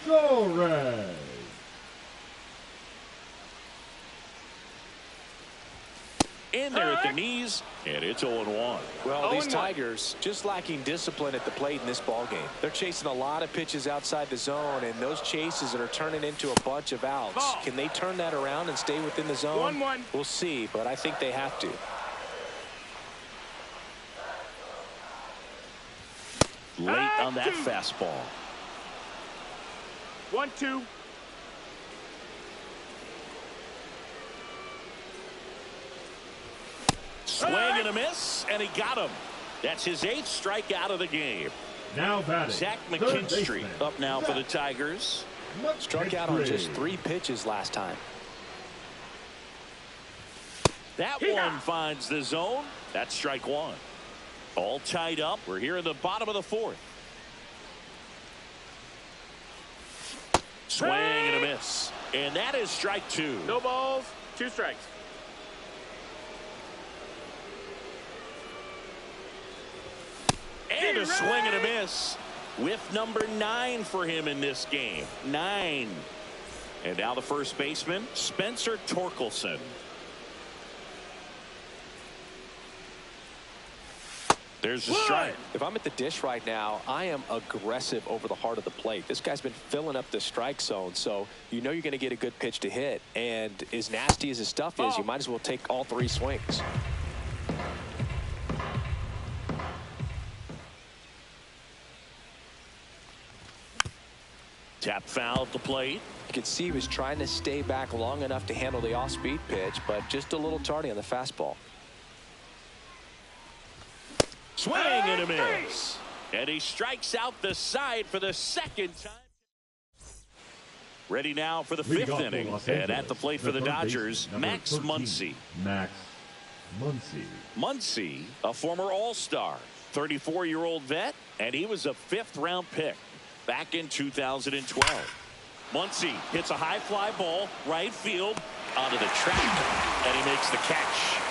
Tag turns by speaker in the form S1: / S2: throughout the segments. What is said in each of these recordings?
S1: Torres.
S2: In there at the knees, and it's 0-1.
S3: Well, these Tigers just lacking discipline at the plate in this ball game. They're chasing a lot of pitches outside the zone, and those chases are turning into a bunch of outs. Can they turn that around and stay within the zone?
S4: 1-1.
S3: We'll see, but I think they have to.
S2: Late on that fastball.
S4: 1-2.
S2: Swing and a miss, and he got him. That's his 8th strikeout of the game.
S1: Now batting,
S2: Zach McKinstry up now for the Tigers.
S3: Struck out on just 3 pitches last time.
S2: That one finds the zone. That's strike 1. All tied up. We're here in the bottom of the 4th. Swing and a miss. And that is strike 2.
S4: No balls, 2 strikes.
S2: And a swing and a miss. With number 9 for him in this game. 9. And now the first baseman, Spencer Torkelson. There's the strike.
S3: If I'm at the dish right now, I am aggressive over the heart of the plate. This guy's been filling up the strike zone, so you know you're going to get a good pitch to hit. And as nasty as his stuff is, you might as well take all 3 swings.
S2: Tap foul at the plate.
S3: You could see he was trying to stay back long enough to handle the off-speed pitch, but just a little tardy on the fastball.
S2: Swing and a miss. And he strikes out the side for the 2nd time. Ready now for the 5th inning. And at the plate for the Dodgers, Max Muncy.
S1: Max Muncy.
S2: Muncy, a former All-Star, 34-year-old vet, and he was a 5th-round pick back in 2012. Muncy hits a high fly ball, right field, onto the track, and he makes the catch.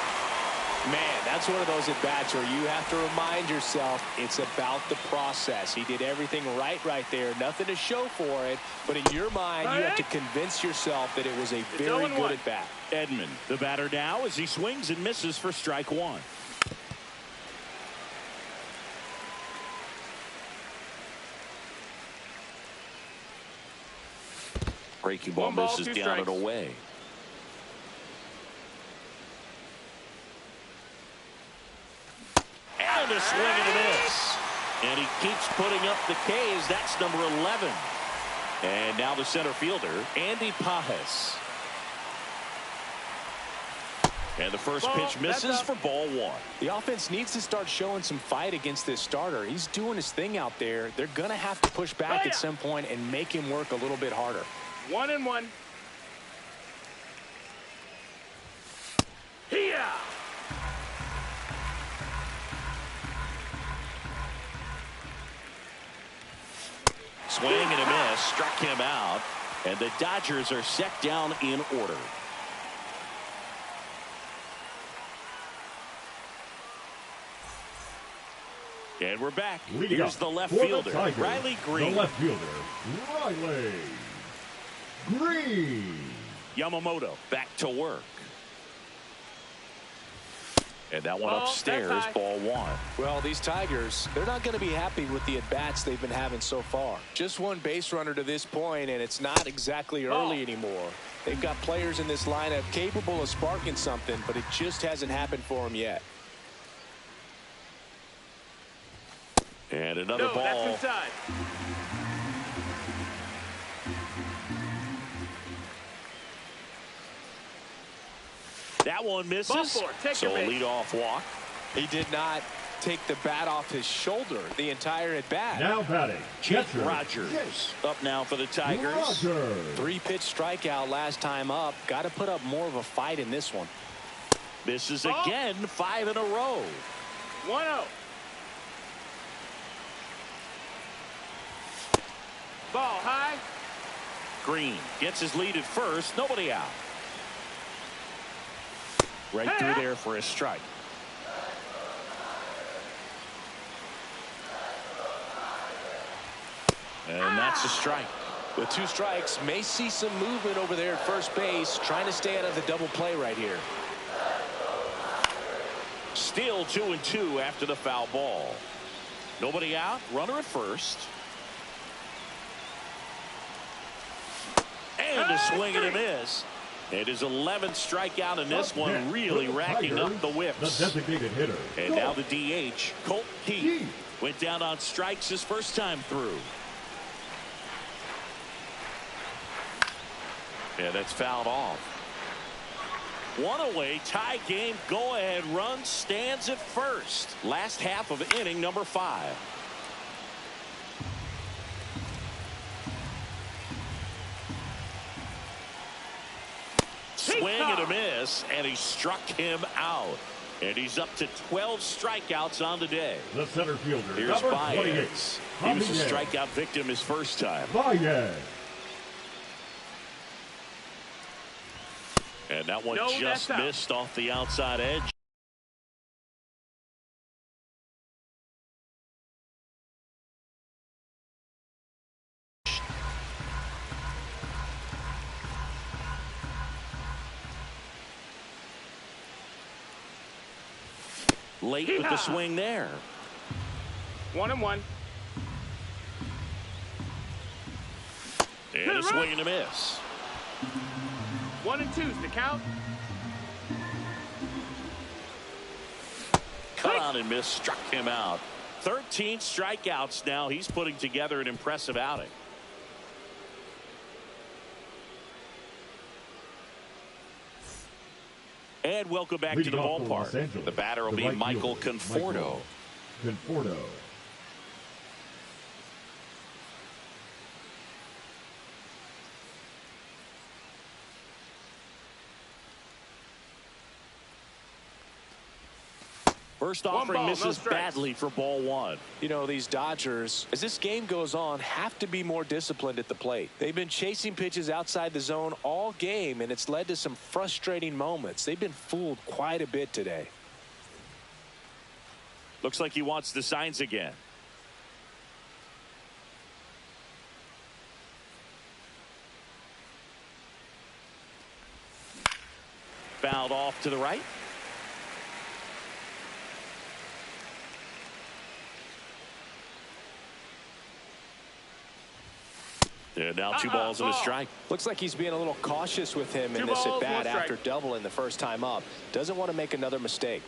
S3: Man, that's one of those at-bats where you have to remind yourself it's about the process. He did everything right there. Nothing to show for it. But in your mind, you have to convince yourself that it was a very good at-bat.
S2: Edman, the batter now, as he swings and misses for strike 1. Breaking ball misses down and away. And a swing and a miss. And he keeps putting up the K's. That's number 11. And now the center fielder, Andy Pages. And the first pitch misses for ball 1.
S3: The offense needs to start showing some fight against this starter. He's doing his thing out there. They're going to have to push back at some point and make him work a little bit harder.
S4: 1-1. Here.
S2: Swing and a miss, struck him out, and the Dodgers are set down in order. And we're back. Here's the left fielder, Riley Green.
S1: The left fielder, Riley Green.
S2: Yamamoto back to work. And that one upstairs, ball 1.
S3: Well, these Tigers, they're not going to be happy with the at-bats they've been having so far. Just one base runner to this point, and it's not exactly early anymore. They've got players in this lineup capable of sparking something, but it just hasn't happened for them yet.
S2: And another ball.
S4: That's inside.
S2: That one misses. So a leadoff walk.
S3: He did not take the bat off his shoulder the entire at bat.
S1: Now batting,
S2: Jake Rogers up now for the Tigers.
S3: 3-pitch strikeout last time up. Got to put up more of a fight in this one.
S2: Misses again, 5 in a row.
S4: 1-0. Ball high.
S2: Green gets his lead at first. Nobody out. Right through there for a strike. And that's a strike.
S3: With 2 strikes, may see some movement over there at first base, trying to stay out of the double play right here.
S2: Still 2-2 after the foul ball. Nobody out, runner at first. And a swing and a miss. It is 11th strikeout in this one, really racking up the whips.
S1: The designated hitter.
S2: And now the DH, Colt Keith, went down on strikes his first time through. And that's fouled off. 1 away, tie game, go-ahead run stands at first. Last half of inning number 5. Swing and a miss, and he struck him out. And he's up to 12 strikeouts on the day.
S1: The center fielder.
S2: Here's
S1: number
S2: Baez.
S1: 28.
S2: He was a strikeout victim his first time.
S1: Baez.
S2: And that one just missed off the outside edge. Late with the swing there.
S4: 1-1.
S2: And a swing and a miss.
S4: 1-2's the count.
S2: Cut on and miss, struck him out. 13 strikeouts now. He's putting together an impressive outing. And welcome back to the ballpark. The batter will be Michael Conforto.
S1: Conforto.
S2: First offering misses badly for ball 1.
S3: You know, these Dodgers, as this game goes on, have to be more disciplined at the plate. They've been chasing pitches outside the zone all game, and it's led to some frustrating moments. They've been fooled quite a bit today.
S2: Looks like he wants the signs again. Fouled off to the right. And now 2 balls and a strike.
S3: Looks like he's being a little cautious with him in this at bat after doubling the first time up. Doesn't want to make another mistake.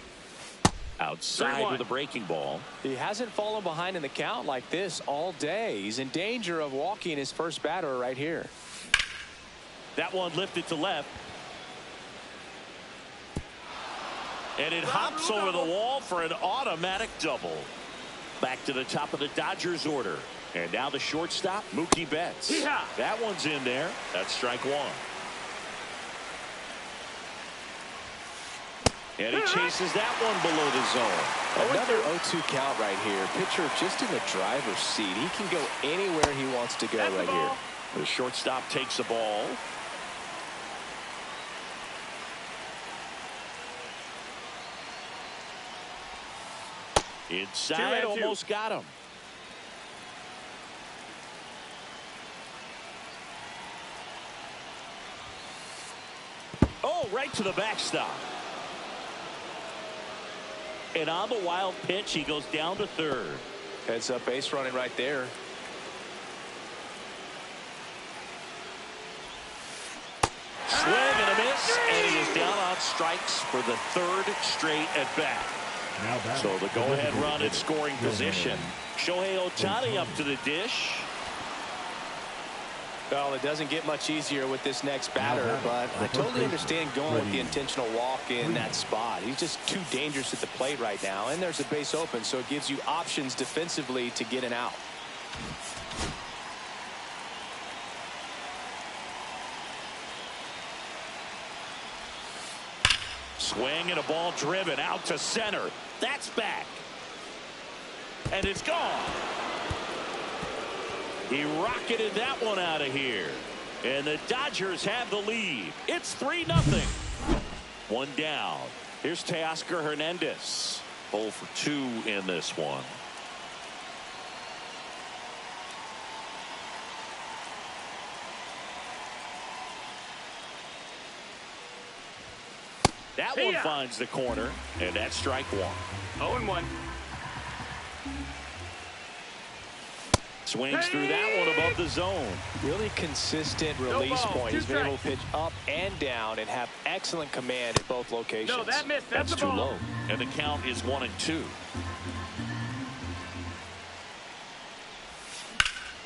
S2: Outside with a breaking ball.
S3: He hasn't fallen behind in the count like this all day. He's in danger of walking his first batter right here.
S2: That one lifted to left. And it hops over the wall for an automatic double. Back to the top of the Dodgers order. And now the shortstop, Mookie Betts. That one's in there. That's strike 1. And he chases that one below the zone.
S3: Another 0-2 count right here. Pitcher just in the driver's seat. He can go anywhere he wants to go right here.
S2: The shortstop takes the ball. Inside, almost got him. Oh, right to the backstop. And on the wild pitch, he goes down to third.
S3: Heads up base running right there.
S2: Swing and a miss, and he is down on strikes for the 3rd straight at bat. So the go-ahead run in scoring position. Shohei Ohtani up to the dish.
S3: Well, it doesn't get much easier with this next batter, but I totally understand going with the intentional walk in that spot. He's just too dangerous at the plate right now, and there's a base open, so it gives you options defensively to get an out.
S2: Swing and a ball driven out to center. That's back. And it's gone. He rocketed that one out of here. And the Dodgers have the lead. It's 3-0. 1 down. Here's Teoscar Hernandez. 0 for 2 in this one. That one finds the corner, and that's strike one.
S4: 0-1.
S2: Swings through that one above the zone.
S3: Really consistent release point. He's been able to pitch up and down and have excellent command at both locations.
S4: No, that missed. That's
S2: too low. And the count is 1-2.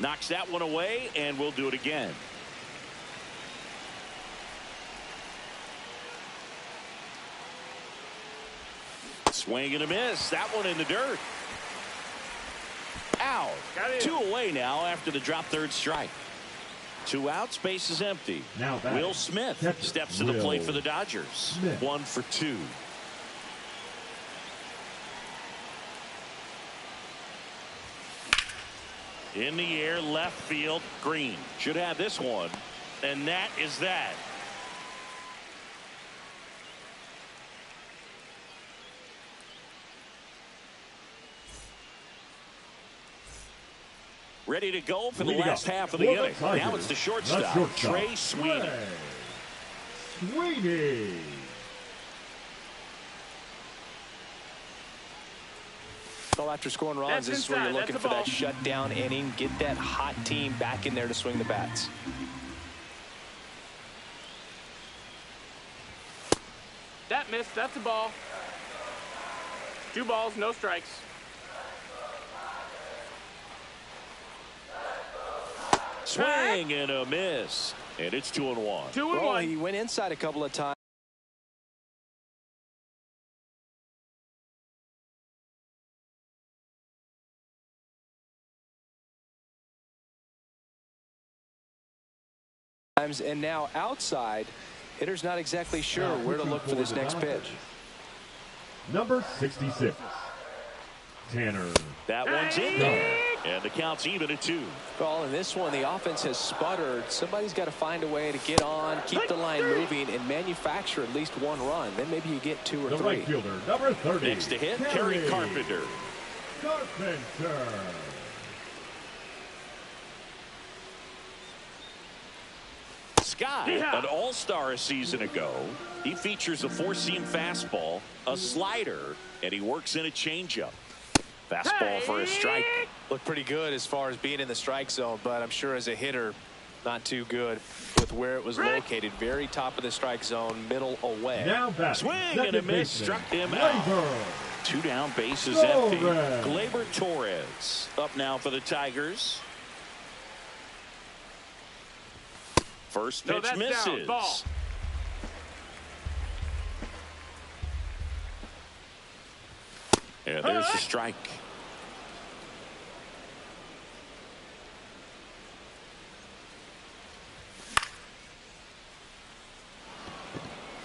S2: Knocks that one away, and we'll do it again. Swing and a miss. That one in the dirt. Out. 2 away now after the drop third strike. 2 outs, base is empty.
S1: Now
S2: Will Smith steps to the plate for the Dodgers. 1 for 2. In the air, left field, Green. Should have this one. And that is that. Ready to go for the last half of the inning. Now it's the shortstop, Trey Sweeney.
S3: Well, after scoring runs, this is where you're looking for that shutdown inning. Get that hot team back in there to swing the bats.
S4: That missed. That's a ball. 2 balls, no strikes.
S2: Swing and a miss. And it's 2-1.
S4: 2-1.
S3: Well, he went inside a couple of times. And now outside, hitter's not exactly sure where to look for this next pitch.
S1: Number 66, Tanner.
S2: That one's in there. And the count's even at 2.
S3: Well, in this one, the offense has sputtered. Somebody's got to find a way to get on, keep the line moving, and manufacture at least 1 run. Then maybe you get 2 or 3.
S1: The right fielder, number 30.
S2: Next to hit, Kerry Carpenter. Scott, an all-star a season ago. He features a 4-seam fastball, a slider, and he works in a changeup. Fastball for a strike.
S3: Looked pretty good as far as being in the strike zone, but I'm sure as a hitter, not too good with where it was located. Very top of the strike zone, middle away.
S1: Now back.
S2: Swing and a miss, struck him out. 2 down, bases empty. Gleyber Torres up now for the Tigers. First pitch misses.
S4: Ball.
S2: And there's the strike.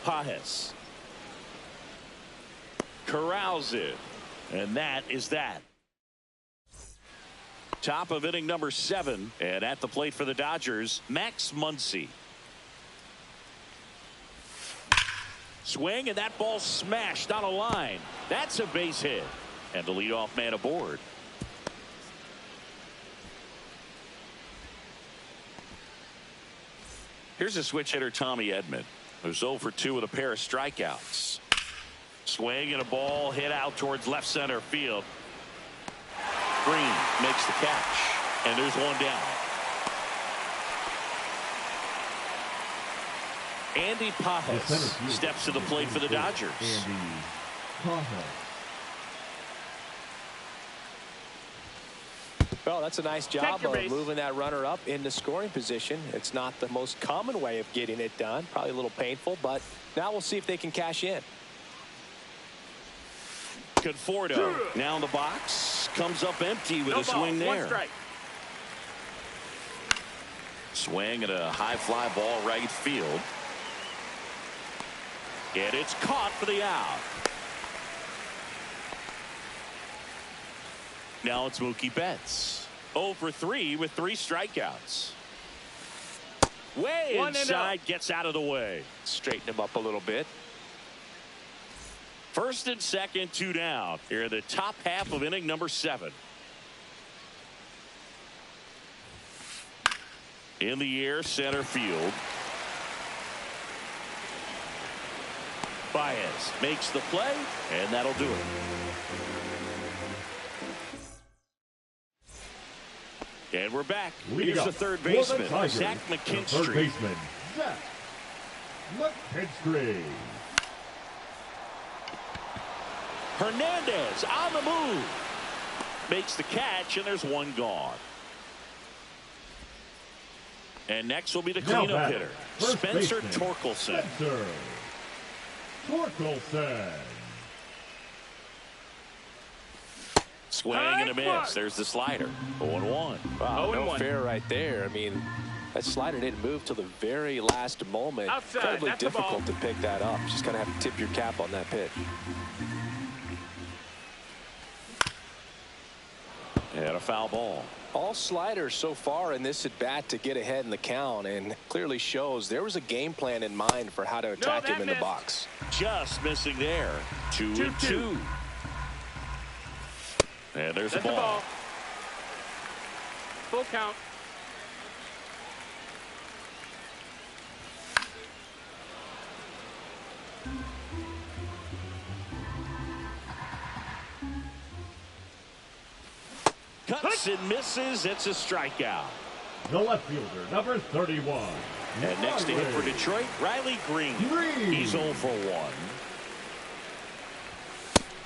S2: Pages corrals it, and that is that. Top of inning number 7, and at the plate for the Dodgers, Max Muncy. Swing, and that ball smashed on a line. That's a base hit, and the leadoff man aboard. Here's a switch hitter, Tommy Edman, who's 0 for 2 with a pair of strikeouts. Swing and a ball hit out towards left center field. Green makes the catch, and there's 1 down. Andy Pages steps to the plate for the Dodgers.
S3: Well, that's a nice job of moving that runner up into scoring position. It's not the most common way of getting it done. Probably a little painful, but now we'll see if they can cash in.
S2: Conforto now in the box, comes up empty with a swing there.
S4: 1 strike.
S2: Swing and a high fly ball right field. And it's caught for the out. Now it's Mookie Betts. 0 for 3 with 3 strikeouts. Way inside, gets out of the way.
S3: Straighten him up a little bit.
S2: First and second, 2 down. Here in the top half of inning number 7. In the air, center field. Baez makes the play, and that'll do it. And we're back.
S1: Leading
S2: Here's the
S1: up
S2: third
S1: for the
S2: baseman,
S1: Tigers,
S2: Zach
S1: the third
S2: McKinstry.
S1: baseman, Zach McKinstry.
S2: Hernandez on the move. Makes the catch, and there's one gone. And next will be the
S1: Now
S2: cleanup
S1: batting,
S2: hitter,
S1: first
S2: Spencer
S1: baseman,
S2: Torkelson.
S1: Spencer Torkelson.
S2: Swing and a miss. There's the slider. 0-1.
S3: Wow, no
S4: 0-1.
S3: fair right there. I mean, that slider didn't move till the very last moment.
S4: Outside,
S3: Incredibly
S4: that's the ball.
S3: difficult to pick that up. Just going to have to tip your cap on that pitch.
S2: And a foul ball.
S3: All sliders so far in this at-bat to get ahead in the count, and clearly shows there was a game plan in mind for how to attack
S4: that
S3: him in the
S4: missed.
S3: box.
S2: Just missing there. 2-2. And there's the
S4: That's the
S2: ball.
S4: ball. Full count.
S2: Cuts and misses. It's a strikeout.
S1: The left fielder, number 31.
S2: And next to hit for
S1: Riley
S2: Detroit, Riley Green.
S1: Green.
S2: He's 0 for 1.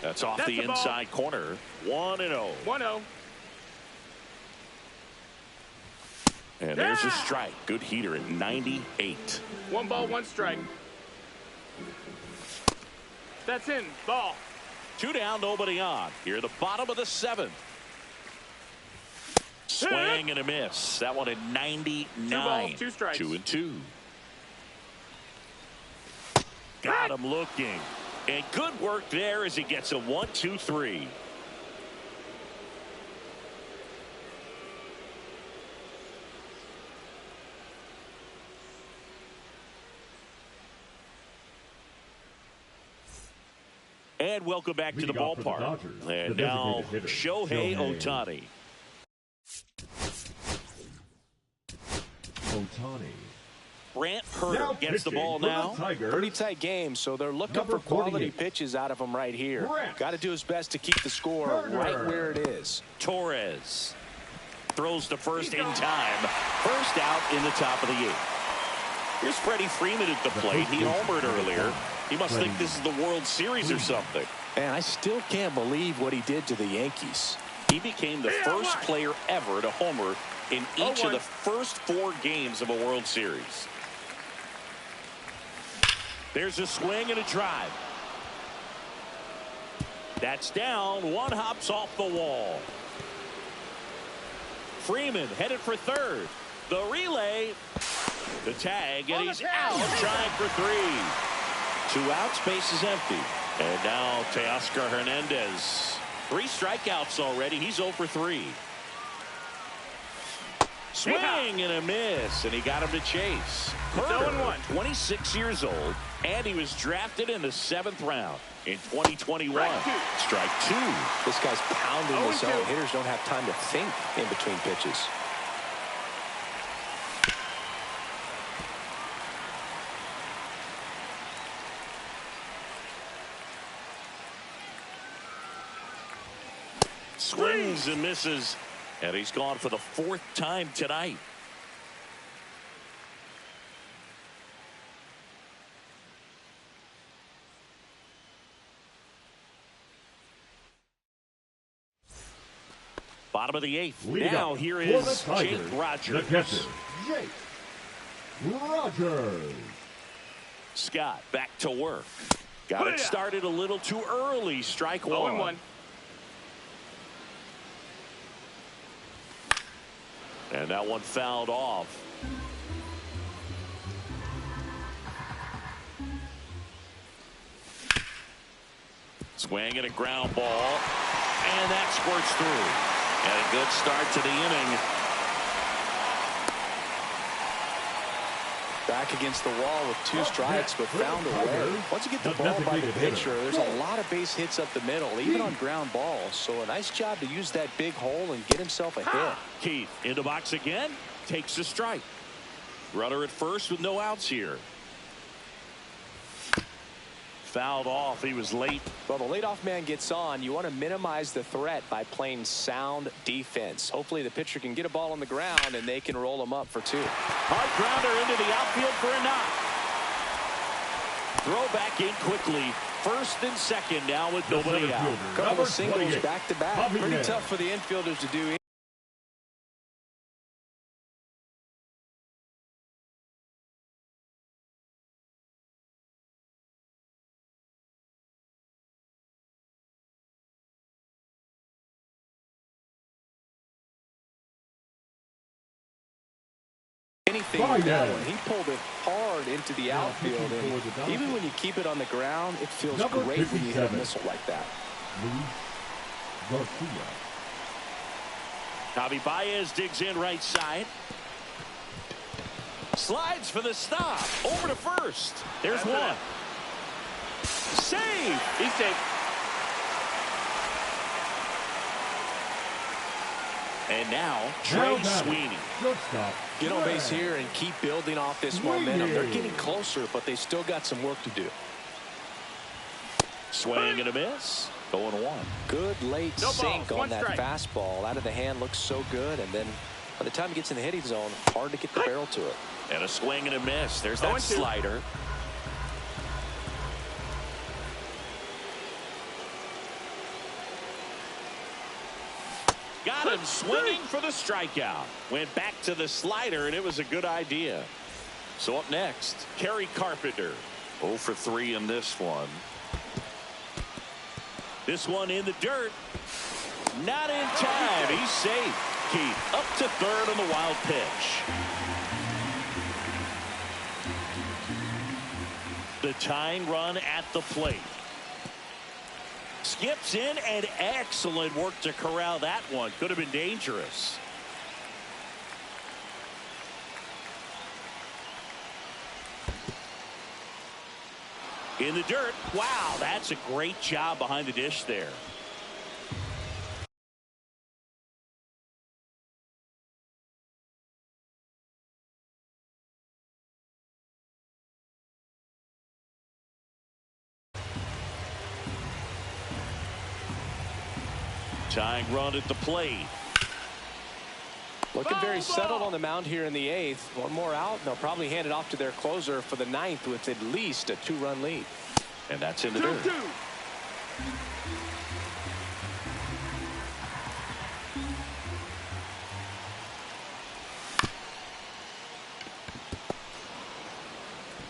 S2: That's off
S4: That's
S2: the
S4: the ball.
S2: inside corner. 1-0.
S4: 1-0.
S2: And there's a
S4: Yeah.
S2: strike. Good heater at 98.
S4: 1 ball, 1 strike. That's in. Ball.
S2: 2 down, nobody on. Here at the bottom of the 7th. Swing and a miss. That one at 99.
S4: 2 balls, 2 strikes.
S2: 2-2. Got him looking. And good work there as he gets a 1-2-3. And welcome back to the
S1: Leading off for the
S2: ballpark.
S1: Dodgers,
S2: And
S1: the
S2: now
S1: designated hitter,
S2: Shohei
S1: Shohei
S2: Ohtani.
S1: Ohtani.
S2: Brant Hurter
S1: Now
S2: gets the
S1: pitching
S2: ball
S1: for the
S2: now.
S1: Tigers,
S3: Pretty tight game, so they're looking
S1: Number
S3: for quality
S1: 48.
S3: pitches out of him right here.
S1: Brant
S3: Got to do his best to keep the score
S1: Hurter.
S3: right where it is.
S2: Torres throws to first in time. First out in the top of the 8th. Here's Freddie Freeman at the plate. He homered earlier. He must think this is the World Series or something.
S3: And I still can't believe what he did to the Yankees.
S2: He became the first player ever to homer in each of the first 4 games of a World Series. There's a swing and a drive. That's down. One hops off the wall. Freeman headed for third. The relay. The tag, and he's out trying for 3. 2 outs, base is empty. And now Teoscar Hernandez. 3 strikeouts already. He's 0 for 3. Swing and a miss, and he got him to chase. Hurter,
S4: 0-1.
S2: 26 years old, and he was drafted in the 7th round in 2021. Strike 2.
S3: This guy's pounding the
S4: 0-2.
S3: zone. Hitters don't have time to think in between pitches.
S2: Swings and misses, and he's gone for the 4th time tonight. Bottom of the 8th.
S1: Leading
S2: Now
S1: up
S2: here
S1: for
S2: is
S1: the Tigers,
S2: Jake
S1: the
S2: Rogers.
S1: catcher, Jake Rogers.
S2: Scott back to work. Got it started a little too early. Strike 1.
S4: 0-1.
S2: And that one fouled off. Swing and a ground ball. And that squirts through. And a good start to the inning.
S3: Back against the wall with 2 strikes, but found a way. Once you get the ball by the pitcher, there's a lot of base hits up the middle, even on ground balls. So a nice job to use that big hole and get himself a hit.
S2: Keith in the box again. Takes a strike. Runner at first with no outs here. fouled off. He was late.
S3: Well, the leadoff man gets on. You want to minimize the threat by playing sound defense. Hopefully the pitcher can get a ball on the ground and they can roll him up for 2.
S2: Hard grounder into the outfield for a knock. Throw back in quickly. First and second now with nobody out.
S3: Couple of singles back to back.
S1: Bobby
S3: Pretty
S1: Mann.
S3: tough for the infielders to do. Anything with that one. He pulled it hard into the outfield, and even when you keep it on the ground, it feels great when you hit a missile like that.
S1: Luis Garcia.
S2: Javi Baez digs in right side. Slides for the stop. Over to first. There's one. Save.
S4: He's safe.
S2: And now, Trey Sweeney.
S1: Shortstop.
S3: Get on base here and keep building off this momentum. They're getting closer, but they still got some work to do.
S2: Swing and a miss. 0-1.
S3: Good late
S4: No
S3: sink
S4: balls,
S3: on that
S4: strike.
S3: fastball. Out of the hand looks so good, and then by the time it gets in the hitting zone, hard to get the barrel to it.
S2: And a swing and a miss. There's that
S4: 0-2.
S2: slider. Got him swinging for the strikeout. Went back to the slider, and it was a good idea. So up next, Kerry Carpenter. 0 for 3 in this one. This one in the dirt. Not in time. He's safe. Keith up to third on the wild pitch. The tying run at the plate. Skips in, and excellent work to corral that one. Could have been dangerous. In the dirt. Wow, that's a great job behind the dish there. Tying run at the plate.
S3: Looking very settled on the mound here in the 8th. One more out, and they'll probably hand it off to their closer for the 9th with at least a 2-run lead.
S2: And that's in the dirt.
S4: 2-2.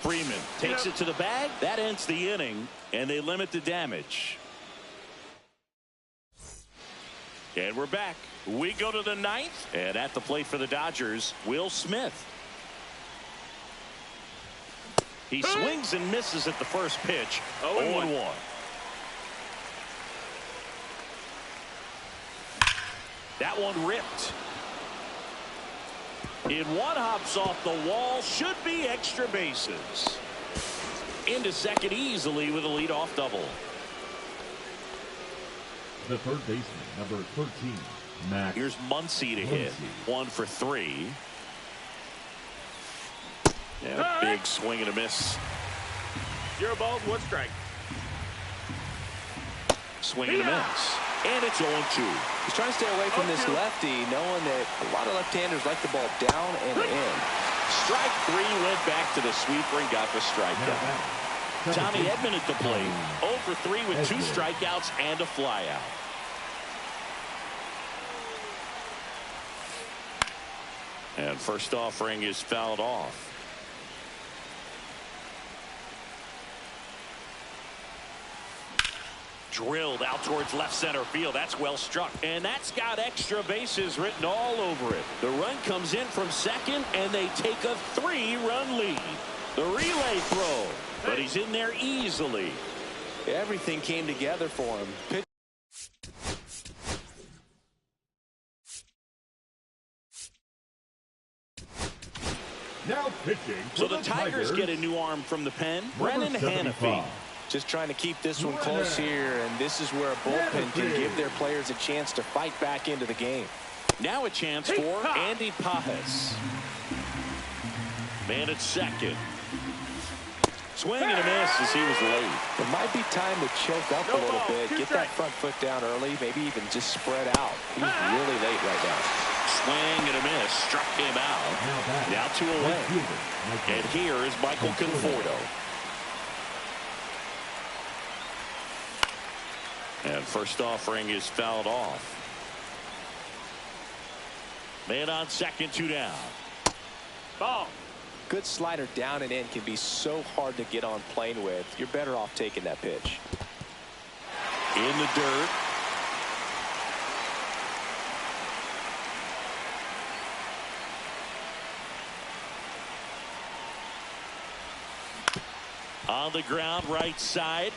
S2: Freeman takes it to the bag. That ends the inning, and they limit the damage. And we're back. We go to the 9th, and at the plate for the Dodgers, Will Smith. He swings and misses at the first pitch. 0-1. That one ripped. In one, hops off the wall. Should be extra bases. Into second easily with a leadoff double.
S1: The third baseman, number 13, Max.
S2: Here's Muncy to hit. 1 for 3. And a big swing and a miss.
S4: 0 balls, 1 strike.
S2: Swing and a miss. And it's 0-2.
S3: He's trying to stay away from this lefty, knowing that a lot of left-handers like the ball down and in.
S2: Strike 3, went back to the sweeper and got the strikeout. Tommy Edman at the plate. 0 for 3 with 2 strikeouts and a flyout. And first offering is fouled off. Drilled out towards left center field. That's well struck. And that's got extra bases written all over it. The run comes in from second, and they take a 3-run lead. The relay throw. But he's in there easily.
S3: Everything came together for him.
S1: Now pitching.
S2: So the Tigers get a new arm from the pen. Brennan Hanafy.
S3: Just trying to keep this one close here, and this is where a bullpen can give their players a chance to fight back into the game.
S2: Now a chance for Andy Pajas. Man at second. Swing and a miss as he was late.
S3: It might be time to choke up a little bit, get that front foot down early, maybe even just spread out. He's really late right now.
S2: Swing and a miss, struck him out. Now 2 away. And here is Michael Conforto. And first offering is fouled off. Man on second, 2 down.
S4: Ball.
S3: Good slider down and in can be so hard to get on plane with. You're better off taking that pitch.
S2: In the dirt. On the ground, right side.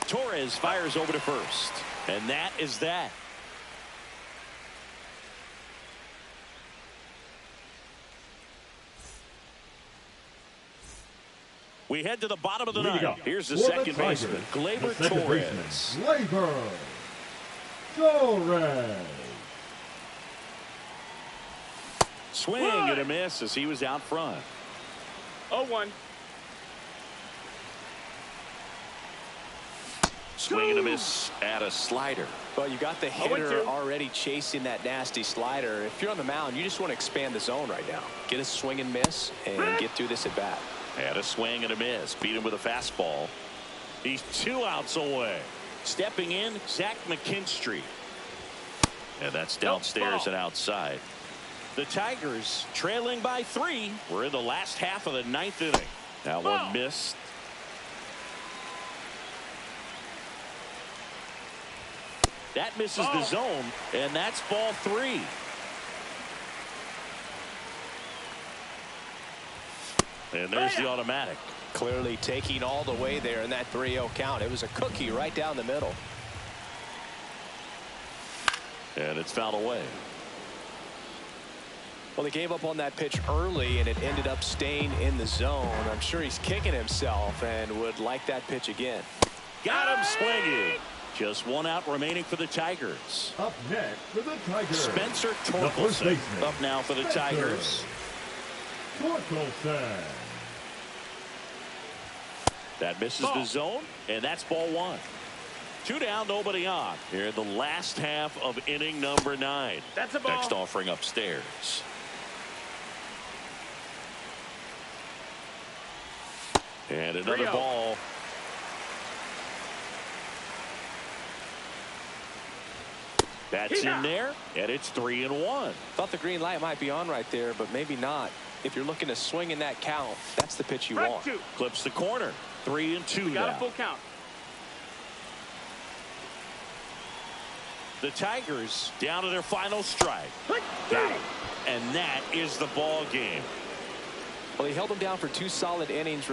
S2: Torres fires over to first. And that is that. We head to the bottom of the ninth. Here's the second baseman, Gleyber Torres.
S1: Gleyber Torres.
S2: Swing and a miss as he was out front.
S4: 0-1.
S2: Swing and a miss at a slider.
S3: Well, you got the hitter already chasing that nasty slider. If you're on the mound, you just want to expand the zone right now. Get a swing and miss and get through this at bat.
S2: Had a swing and a miss. Beat him with a fastball. He's 2 outs away. Stepping in, Zach McKinstry. And that's downstairs and outside. The Tigers trailing by 3. We're in the last half of the 9th inning. Now one missed. That misses the zone, and that's ball 3. And there's the automatic.
S3: Clearly taking all the way there in that 3-0 count. It was a cookie right down the middle.
S2: And it's fouled away.
S3: Well, he gave up on that pitch early, and it ended up staying in the zone. I'm sure he's kicking himself and would like that pitch again.
S2: Got him swinging. Just 1 out remaining for the Tigers.
S1: Up next for the Tigers,
S2: Spencer Torkelson up now for the Tigers.
S1: Torkelson.
S2: That misses the zone, and that's ball 1. 2 down, nobody on. Here in the last half of inning number 9.
S4: That's a ball.
S2: Next offering upstairs. And another ball. That's in there, and it's 3-1.
S3: Thought the green light might be on right there, but maybe not. If you're looking to swing in that count, that's the pitch you want.
S2: Clips the corner. 3-2
S4: Got
S2: now.
S4: a full count.
S2: The Tigers down to their final strike. Got him. And that is the ball game.
S3: Well, he held them down for 2 solid innings.